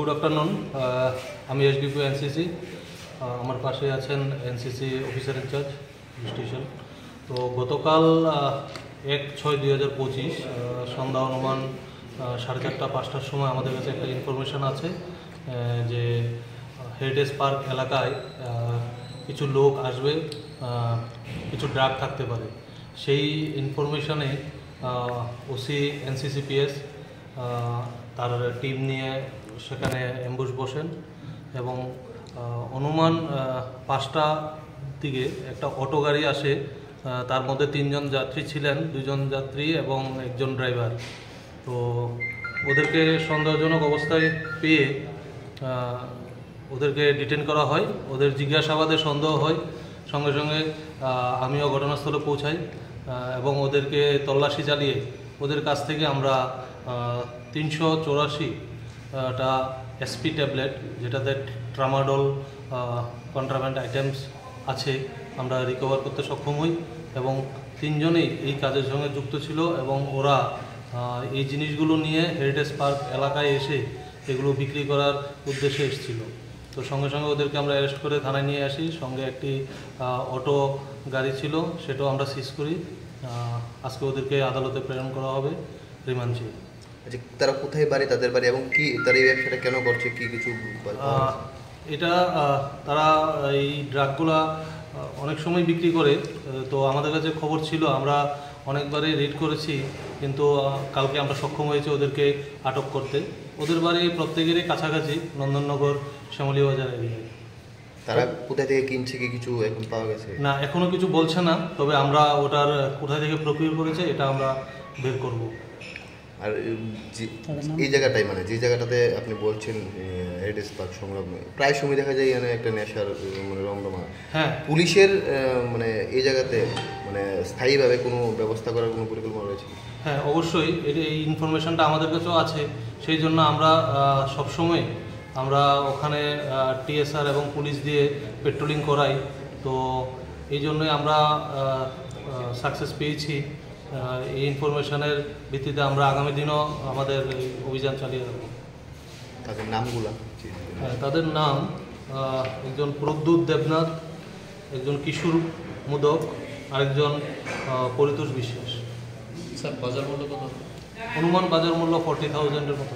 Good afternoon. আমি SDP NCC, আমার পাশে আছেন এনসিসি অফিসার ইনচার্জ স্টেশন। তো গতকাল 1/6/2025 সন্ধ্যা অনুমান 4:30-5টার সময় আমাদের কাছে একটা ইনফরমেশান আছে যে হেরিটেজ পার্ক এলাকায় কিছু লোক আসবে, কিছু ড্রাগ থাকতে পারে। সেই ইনফরমেশানে ওসি এনসিসিপিএস তার টিম নিয়ে সেখানে অ্যাম্বুশ বসেন এবং অনুমান 5টার দিকে একটা অটো গাড়ি আসে। তার মধ্যে 3জন যাত্রী ছিলেন, 2জন যাত্রী এবং একজন ড্রাইভার। তো ওদেরকে সন্দেহজনক অবস্থায় পেয়ে ওদেরকে ডিটেন করা হয়। ওদের জিজ্ঞাসাবাদে সন্দেহ হয়, সঙ্গে সঙ্গে আমিও ঘটনাস্থলে পৌঁছাই এবং ওদেরকে তল্লাশি চালিয়ে ওদের কাছ থেকে আমরা 384টা এসপি ট্যাবলেট, যেটাতে ট্রামাডল কন্ট্রাব্যান্ড আইটেমস আছে, আমরা রিকভার করতে সক্ষম হই এবং 3জনেই এই কাজের সঙ্গে যুক্ত ছিল এবং ওরা এই জিনিসগুলো নিয়ে হেরিটেজ পার্ক এলাকায় এসে এগুলো বিক্রি করার উদ্দেশ্যে এসেছিল। তো সঙ্গে সঙ্গে ওদেরকে আমরা অ্যারেস্ট করে থানায় নিয়ে আসি। সঙ্গে একটি অটো গাড়ি ছিল, সেটাও আমরা সিজ করি। আজকে ওদেরকে আদালতে প্রেরণ করা হবে রিমান্ডে। আচ্ছা, তারা কোথায় বাড়ি, তাদের বাড়ি এবং কি তারা এই ব্যবসাটা কেন করছে, কি কিছু? এটা তারা এই ড্রাগগুলা অনেক সময় বিক্রি করে। তো আমাদের কাছে খবর ছিল, আমরা অনেকবারই রেড করেছি, কিন্তু কালকে আমরা সক্ষম হয়েছি ওদেরকে আটক করতে। ওদের বাড়ি প্রত্যেকেরই কাছাকাছি, নন্দননগর, শ্যামলী বাজার এরিয়ায়। তারা কোথা থেকে কিনছে, কি কিছু এখন পাওয়া গেছে? না, এখনও কিছু বলছে না, তবে আমরা ওটার কোথায় থেকে প্রক্রিয়া করেছে এটা আমরা বের করব। আর এই জায়গাটাই, মানে যে জায়গাটাতে আপনি বলছেন হেরিটেজ পার্ক সংলগ্ন, প্রায় সময় দেখা যায় এখানে একটা নেশার মানে রমরমা। হ্যাঁ, পুলিশের মানে এই জায়গাতে মানে স্থায়ীভাবে কোনো ব্যবস্থা করার কোনো পরিকল্পনা রয়েছে? হ্যাঁ, অবশ্যই। এই ইনফরমেশনটা আমাদের কাছেও আছে, সেই জন্য আমরা সবসময় আমরা ওখানে টিএসআর এবং পুলিশ দিয়ে পেট্রোলিং করাই। তো এই জন্যই আমরা সাকসেস পেয়েছি। এই ইনফরমেশনের ভিত্তিতে আমরা আগামী দিনও আমাদের অভিযান চালিয়ে রাখব। তাদের নামগুলো? তাদের নাম একজন প্রদ্যুৎ দেবনাথ, একজন কিশোর মোদক, আরেকজন পরিতোষ বিশ্বাস। স্যার, বাজার মূল্য কত? অনুমান বাজার মূল্য 40,000-এর মতো।